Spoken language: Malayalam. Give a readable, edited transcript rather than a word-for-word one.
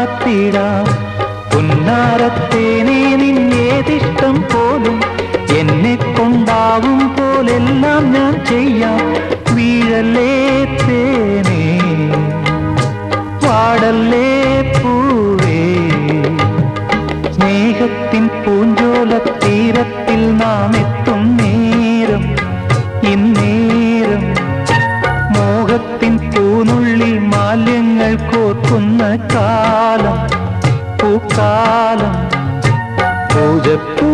ചാർത്തിടാം. പുന്നാരത്തേനെ നിന്നേതിഷ്ടം പോലും എന്നെ കൊണ്ടാവും പോലെല്ലാം ഞാൻ ചെയ്യാം. വീഴല്ലേ തേനേ പാടല്ലേ പൂവേ, സ്നേഹത്തിൻ പൂഞ്ചോല തീരത്തിൽ നാം എത്തും നേരം ഇന്നേരം. മോഹത്തിൻ പൂനുള്ളി മാലിന്യങ്ങൾ കോർക്കുന്ന കാലം പൂക്കാലം. പൂജപ്പൂ